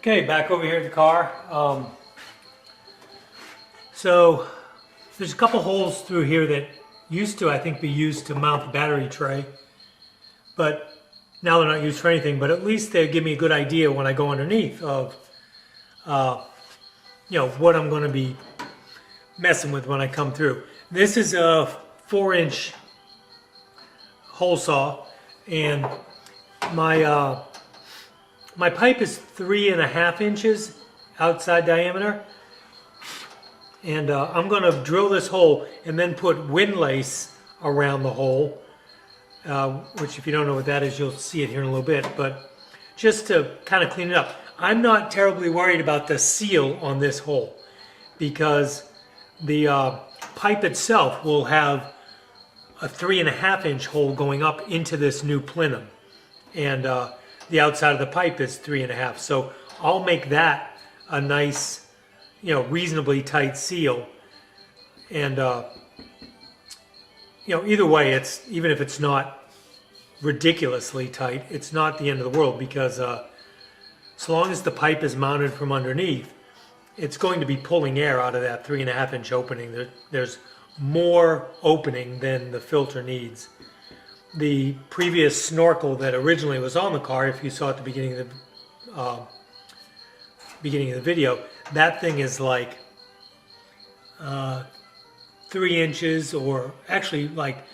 Okay, back over here at the car. So there's a couple holes through here that used to, I think, be used to mount the battery tray, but now they're not used for anything. But at least they give me a good idea when I go underneath of, what I'm going to be messing with when I come through. This is a 4-inch hole saw, and my my pipe is 3.5 inches outside diameter, and I'm going to drill this hole and then put windlace around the hole, which if you don't know what that is, you'll see it here in a little bit, but just to kind of clean it up. I'm not terribly worried about the seal on this hole because the pipe itself will have a 3.5 inch hole going up into this new plenum, and the outside of the pipe is 3.5. So I'll make that a nice, reasonably tight seal. And either way, even if it's not ridiculously tight, it's not the end of the world because so long as the pipe is mounted from underneath, it's going to be pulling air out of that 3.5 inch opening. There's more opening than the filter needs. The previous snorkel that originally was on the car, if you saw at the beginning of the video, that thing is like 3 inches, or actually like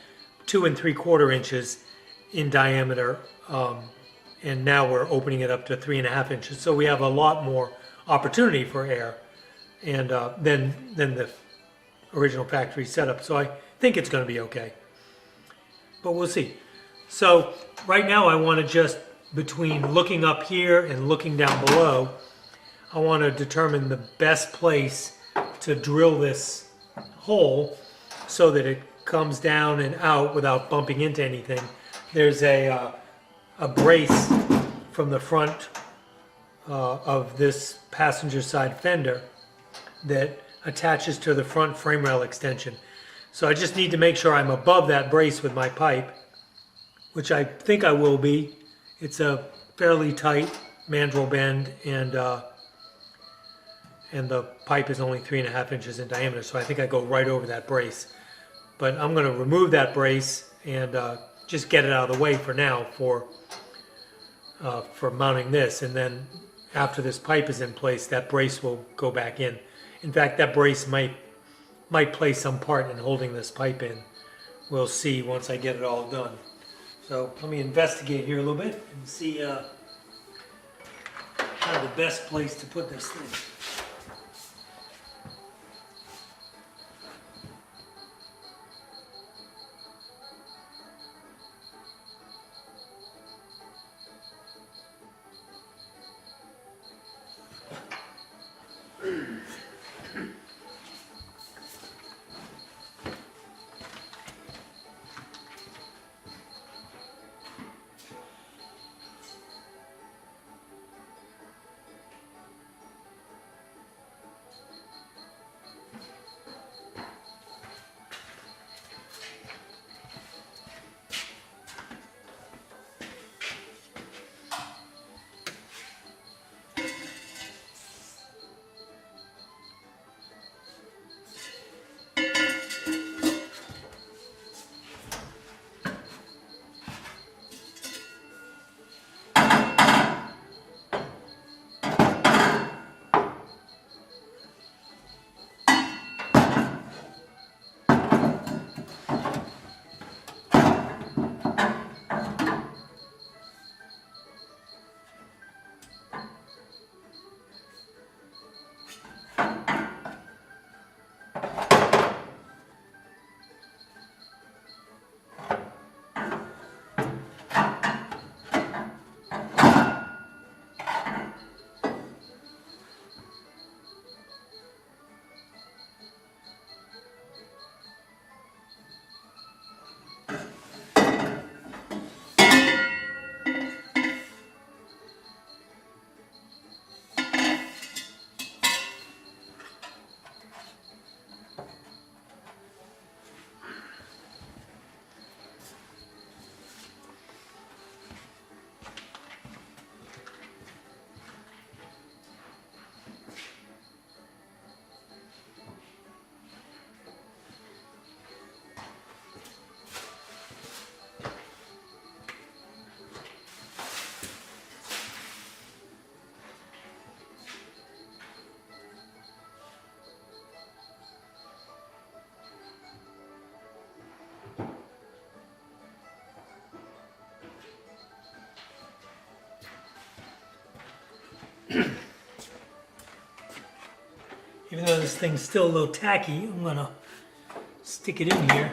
2 3/4 inches in diameter, and now we're opening it up to 3.5 inches. So we have a lot more opportunity for air, and than the original factory setup. So I think it's going to be okay, but we'll see. So right now I want to just, between looking up here and looking down below, I want to determine the best place to drill this hole so that it comes down and out without bumping into anything. There's a brace from the front of this passenger side fender that attaches to the front frame rail extension. So I just need to make sure I'm above that brace with my pipe, which I think I will be. It's a fairly tight mandrel bend, and the pipe is only 3.5 inches in diameter, so I think I go right over that brace. But I'm going to remove that brace and just get it out of the way for now for mounting this, and then after this pipe is in place, that brace will go back in. In fact, that brace might play some part in holding this pipe in. We'll see once I get it all done. So let me investigate here a little bit and see kind of the best place to put this thing. Even though this thing's still a little tacky, I'm gonna stick it in here.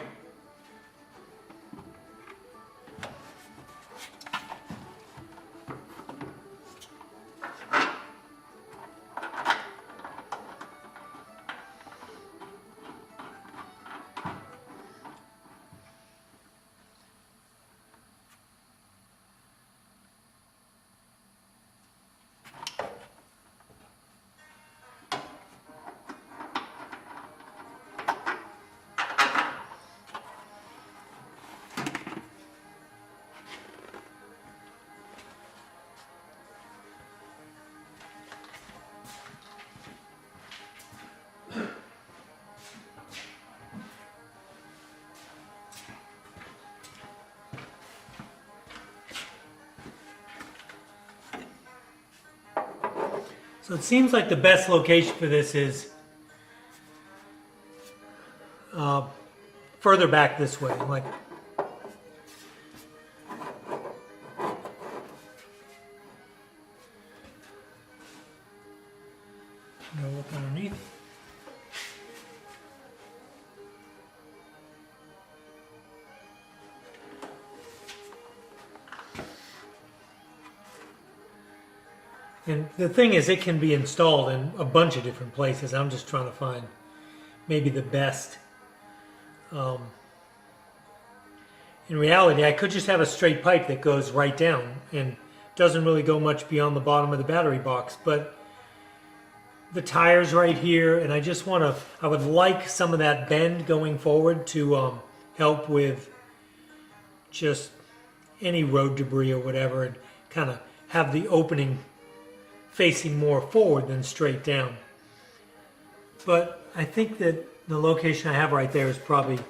So it seems like the best location for this is further back this way. Like, I'm gonna look underneath. And the thing is, it can be installed in a bunch of different places. I'm just trying to find maybe the best. In reality, I could just have a straight pipe that goes right down and doesn't really go much beyond the bottom of the battery box. But the tire's right here, and I just want to, I would like some of that bend going forward to help with just any road debris or whatever, and kind of have the opening facing more forward than straight down. But I think that the location I have right there is probably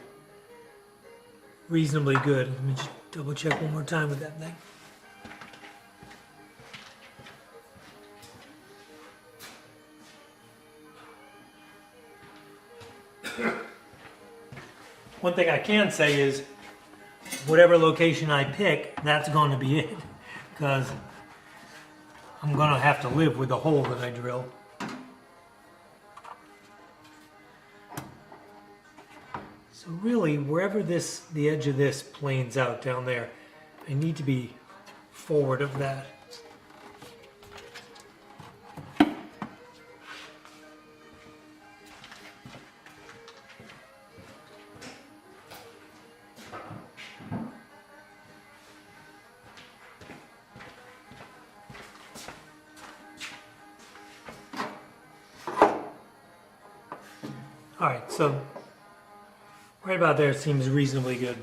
reasonably good. Let me just double check one more time with that thing. One thing I can say is whatever location I pick, that's going to be it, because I'm going to have to live with the hole that I drill. So really, wherever the edge of this planes out down there, I need to be forward of that. All right, so right about there seems reasonably good.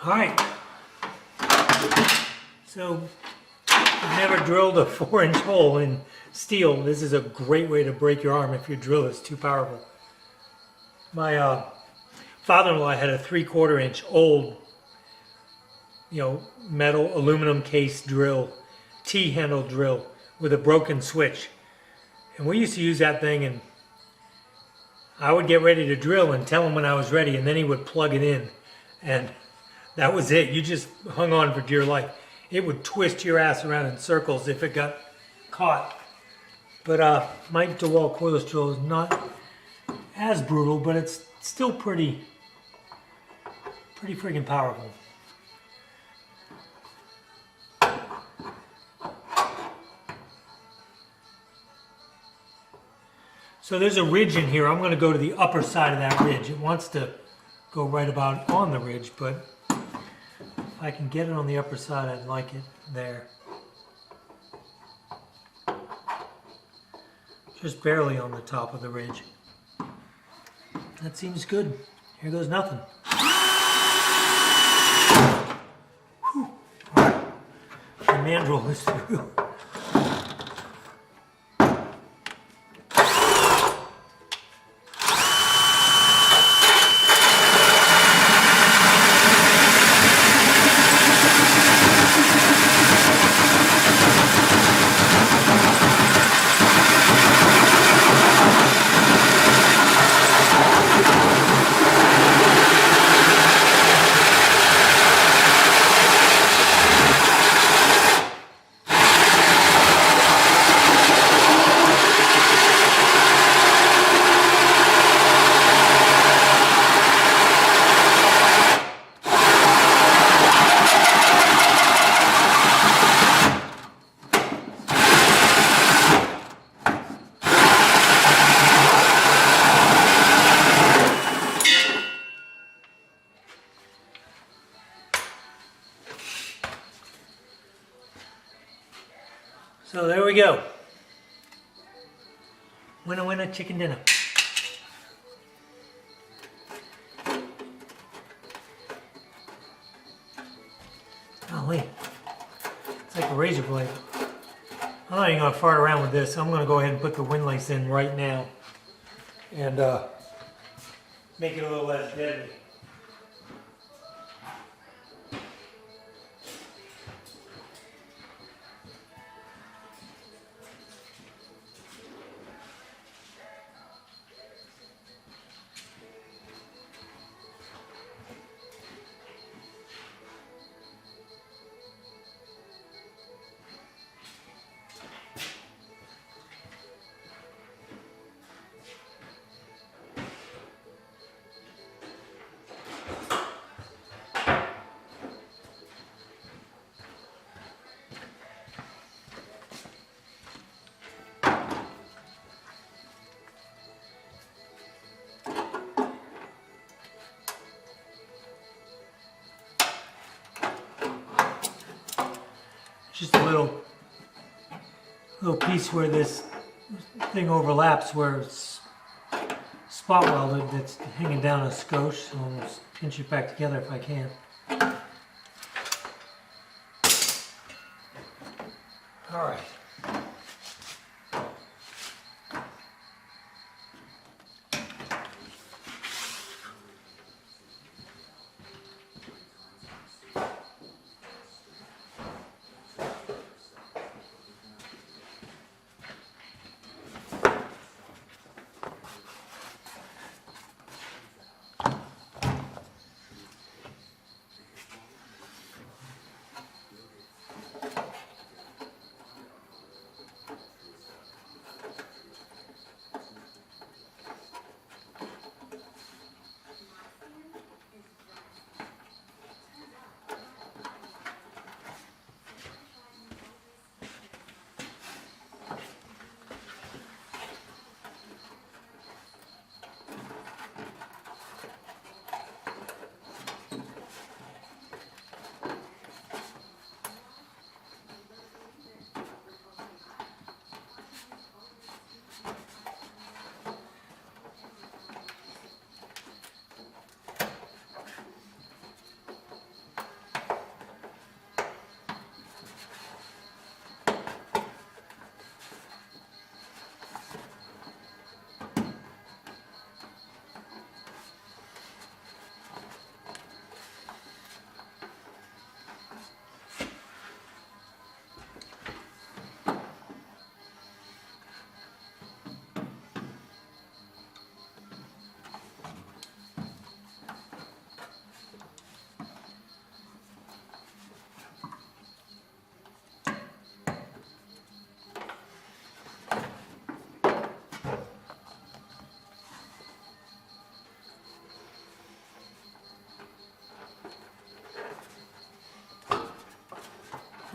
All right, so I've never drilled a 4-inch hole in steel. This is a great way to break your arm if your drill is too powerful. My father-in-law had a 3/4 inch old, metal aluminum case drill, T-handle drill with a broken switch. And we used to use that thing, and I would get ready to drill and tell him when I was ready, and then he would plug it in. And that was it. You just hung on for dear life. It would twist your ass around in circles if it got caught. But my DeWalt cordless drill is not as brutal, but it's still pretty freaking powerful. So there's a ridge in here. I'm going to go to the upper side of that ridge. It wants to go right about on the ridge, but if I can get it on the upper side, I'd like it there. Just barely on the top of the ridge. That seems good. Here goes nothing. Whew. All right. The mandrel is through. So there we go. Winner, winner, chicken dinner. Golly, it's like a razor blade. I'm not even going to fart around with this. I'm going to go ahead and put the windlace in right now and make it a little less deadly. Just a little piece where this thing overlaps, where it's spot welded, that's hanging down a skosh, so I'll just pinch it back together if I can. All right.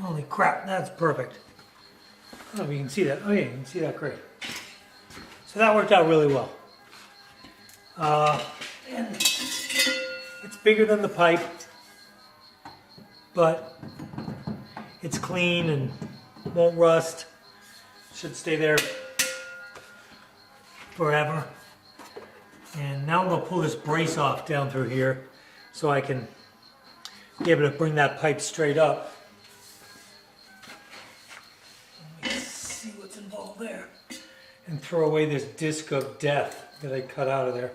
Holy crap, that's perfect. I don't know if you can see that. Oh yeah, you can see that great. So that worked out really well. And it's bigger than the pipe, but it's clean and won't rust. Should stay there forever. And now I'm going to pull this brace off down through here so I can be able to bring that pipe straight up. Let me see what's involved there. And throw away this disc of death that I cut out of there.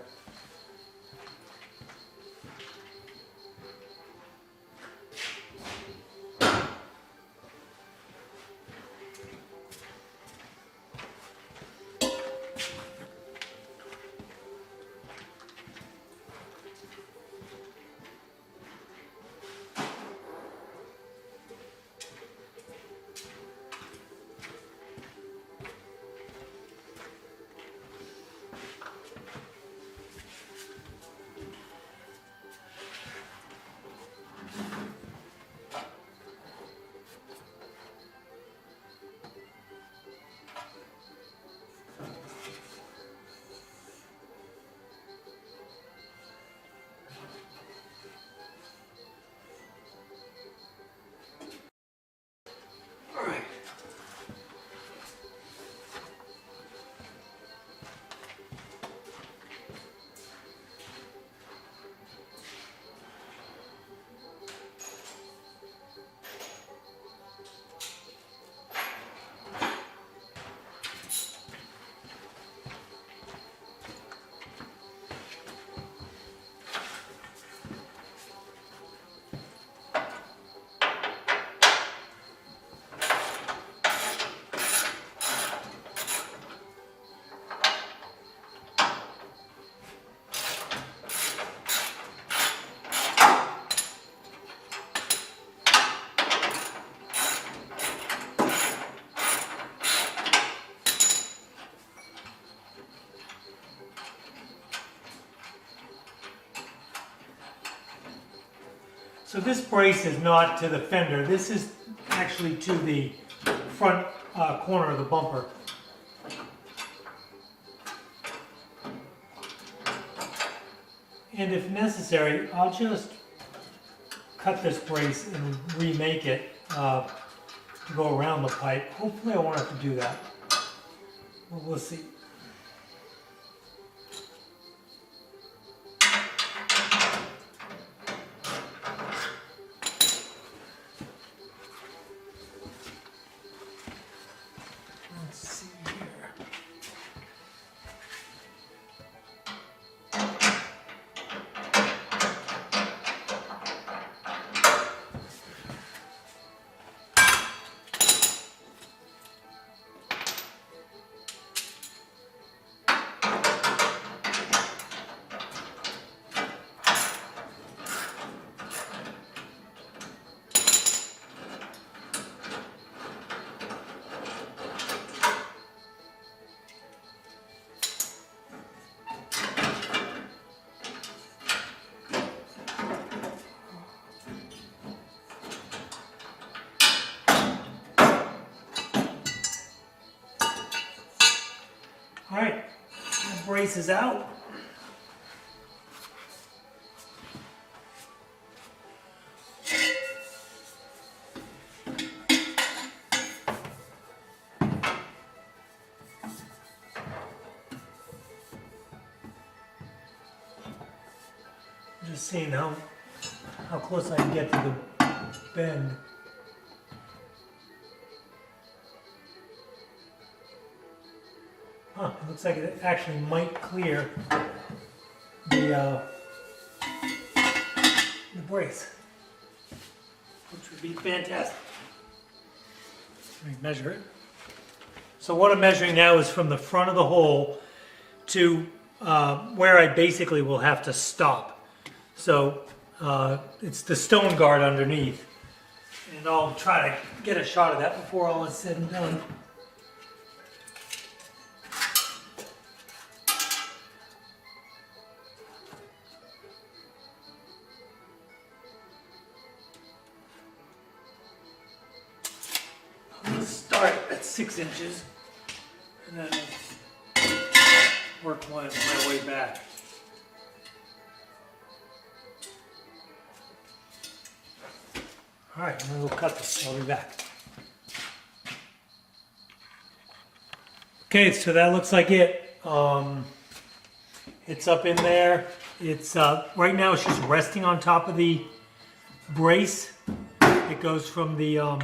So this brace is not to the fender. This is actually to the front corner of the bumper. And if necessary, I'll just cut this brace and remake it to go around the pipe. Hopefully I won't have to do that. Well, we'll see. All right, that brace is out. Just seeing how close I can get to the bend. Huh, it looks like it actually might clear the brace, which would be fantastic. Let me measure it. So what I'm measuring now is from the front of the hole to where I basically will have to stop. So it's the stone guard underneath, and I'll try to get a shot of that before all is said and done. Start at 6 inches, and then work my way back. All right, I'm gonna go cut this. I'll be back. Okay, so that looks like it. It's up in there. It's right now it's just resting on top of the brace. It goes from the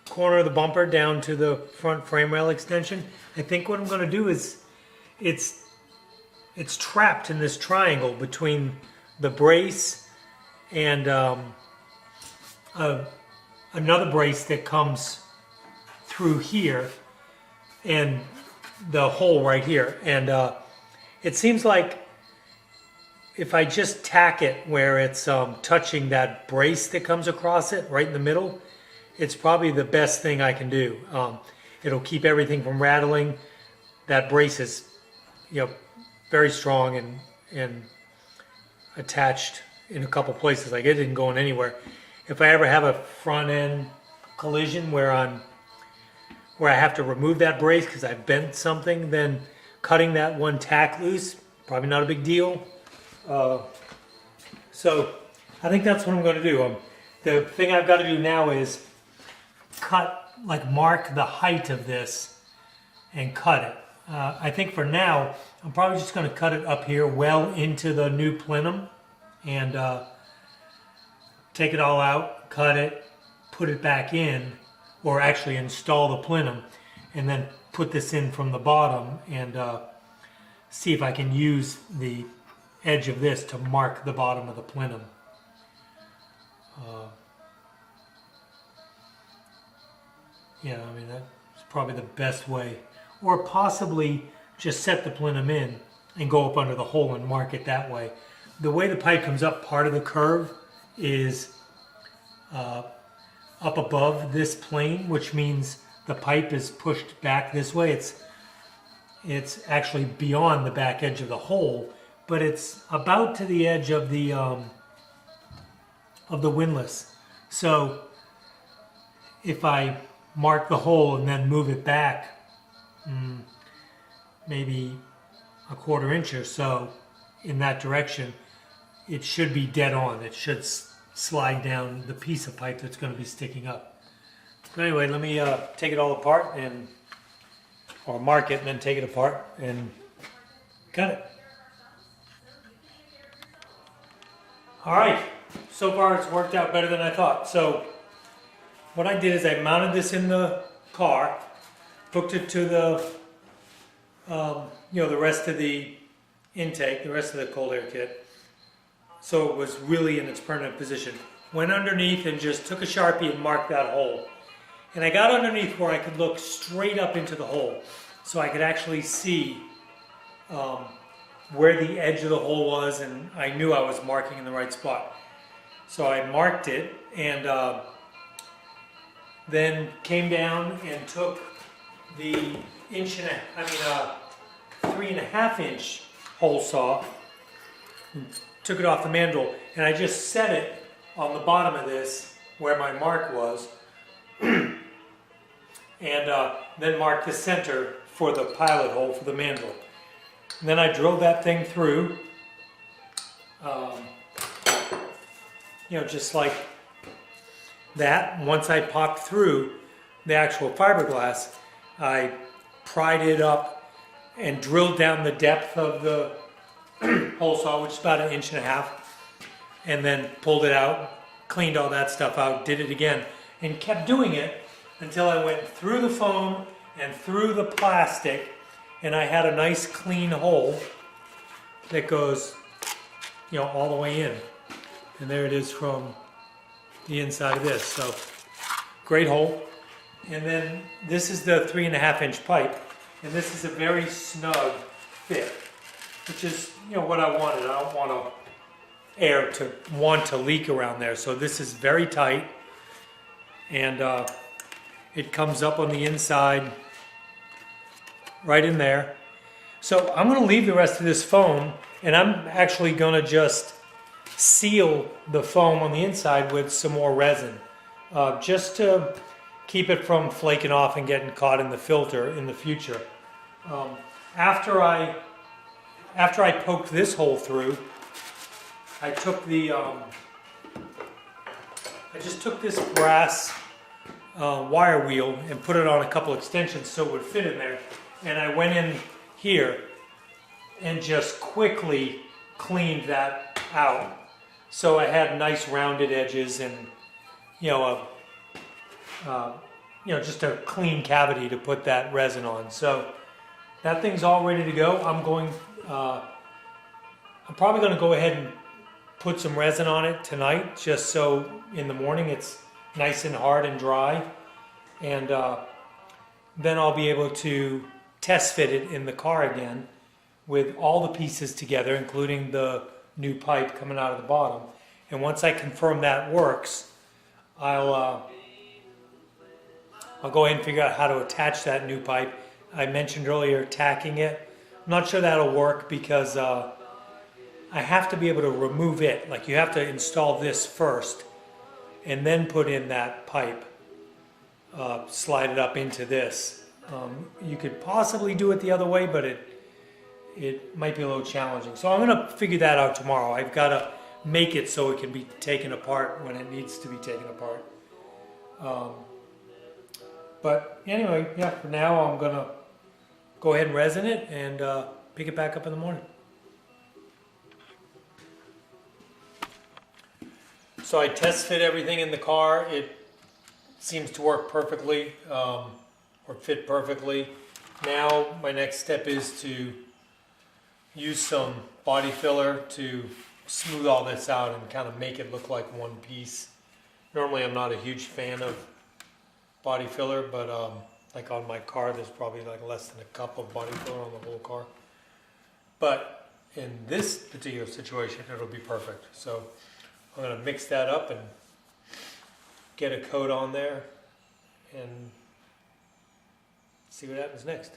corner of the bumper down to the front frame rail extension. I think what I'm going to do is it's trapped in this triangle between the brace and another brace that comes through here and the hole right here. And it seems like if I just tack it where it's touching that brace that comes across it right in the middle, it's probably the best thing I can do. It'll keep everything from rattling. That brace is, very strong and attached in a couple places. Like, it didn't go in anywhere. If I ever have a front end collision where I have to remove that brace because I've bent something, then cutting that one tack loose, probably not a big deal. So I think that's what I'm going to do. The thing I've got to do now is mark the height of this and cut it. I think for now, I'm probably just going to cut it up here well into the new plenum and take it all out, cut it, put it back in, or actually install the plenum, and then put this in from the bottom and see if I can use the edge of this to mark the bottom of the plenum. That's probably the best way. Or possibly just set the plenum in and go up under the hole and mark it that way. The way the pipe comes up, part of the curve is up above this plane, which means the pipe is pushed back this way. It's actually beyond the back edge of the hole, but it's about to the edge of the windlass. So if I mark the hole and then move it back maybe a 1/4 inch or so in that direction, it should be dead on. It should slide down the piece of pipe that's going to be sticking up. But anyway, let me take it all apart or mark it and then take it apart and cut it. All right, so far it's worked out better than I thought. So what I did is I mounted this in the car, hooked it to the the rest of the intake, the rest of the cold air kit, so it was really in its permanent position. Went underneath and just took a Sharpie and marked that hole. And I got underneath where I could look straight up into the hole, so I could actually see where the edge of the hole was, and I knew I was marking in the right spot. So I marked it and then came down and took the 3.5 inch hole saw, took it off the mandrel, and I just set it on the bottom of this where my mark was, and then marked the center for the pilot hole for the mandrel. And then I drilled that thing through, just like that. Once I popped through the actual fiberglass, I pried it up and drilled down the depth of the hole saw, which is about 1.5 inches, and then pulled it out, cleaned all that stuff out, did it again, and kept doing it until I went through the foam and through the plastic, and I had a nice clean hole that goes, all the way in. And there it is from the inside of this. So, great hole. And then this is the 3.5 inch pipe, and this is a very snug fit, which is what I wanted. I don't want air to leak around there, so this is very tight, and it comes up on the inside right in there. So I'm going to leave the rest of this foam, and I'm actually going to just seal the foam on the inside with some more resin, just to keep it from flaking off and getting caught in the filter in the future. after I poked this hole through, I took the I just took this brass wire wheel and put it on a couple extensions so it would fit in there, and I went in here and just quickly cleaned that out. So I had nice rounded edges and just a clean cavity to put that resin on. So that thing's all ready to go. I'm probably going to go ahead and put some resin on it tonight, just so in the morning it's nice and hard and dry, and then I'll be able to test fit it in the car again with all the pieces together, including the new pipe coming out of the bottom. And once I confirm that works, I'll go ahead and figure out how to attach that new pipe. I mentioned earlier tacking it. I'm not sure that'll work because I have to be able to remove it. Like, you have to install this first and then put in that pipe, slide it up into this. You could possibly do it the other way, but it might be a little challenging. So I'm going to figure that out tomorrow. I've got to make it so it can be taken apart when it needs to be taken apart. But anyway, yeah, for now I'm going to go ahead and resin it and pick it back up in the morning. So I test fit everything in the car. It seems to work perfectly, or fit perfectly. Now my next step is to use some body filler to smooth all this out and kind of make it look like one piece. Normally I'm not a huge fan of body filler, but like on my car there's probably like less than a cup of body filler on the whole car. But in this particular situation it'll be perfect. So I'm going to mix that up and get a coat on there and see what happens next.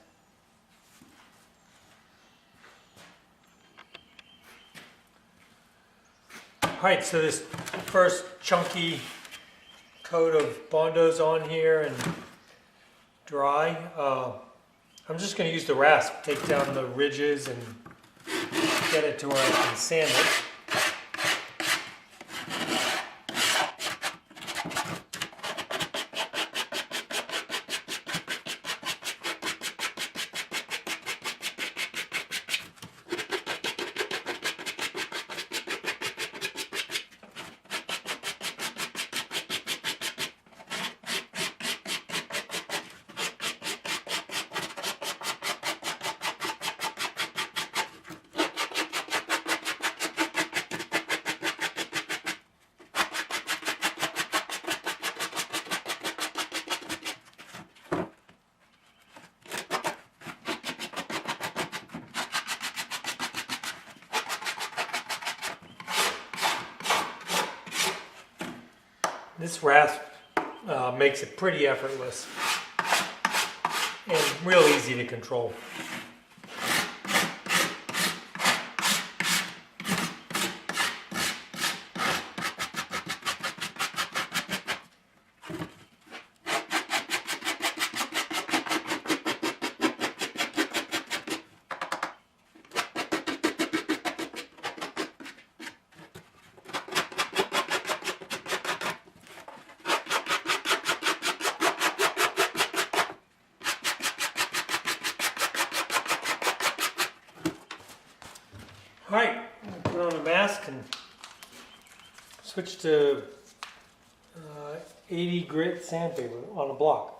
Alright, so this first chunky coat of Bondo's on here and dry. I'm just going to use the rasp, take down the ridges and get it to where I can sand it. This rasp makes it pretty effortless and real easy to control. Alright, put on a mask and switch to 80 grit sandpaper on a block.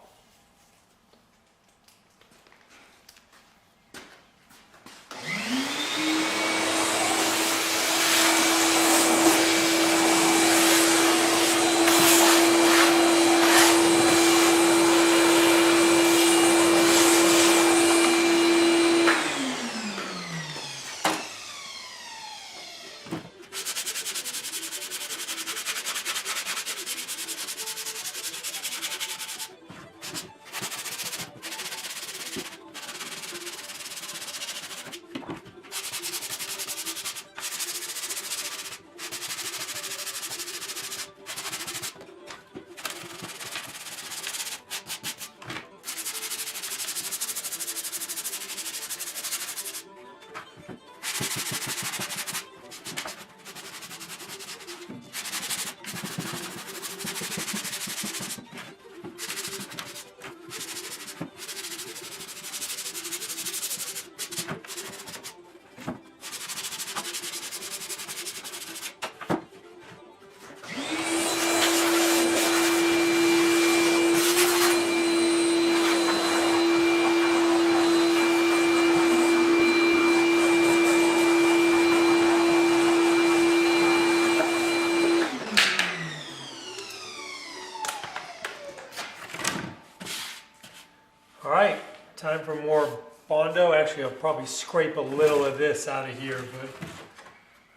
for more Bondo. Actually, I'll probably scrape a little of this out of here,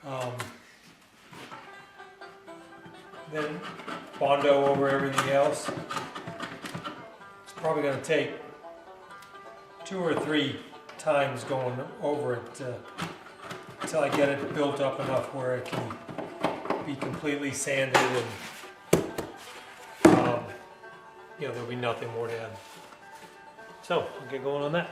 but then Bondo over everything else. It's probably going to take 2 or 3 times going over it until I get it built up enough where it can be completely sanded and there'll be nothing more to add. So, I'll get going on that.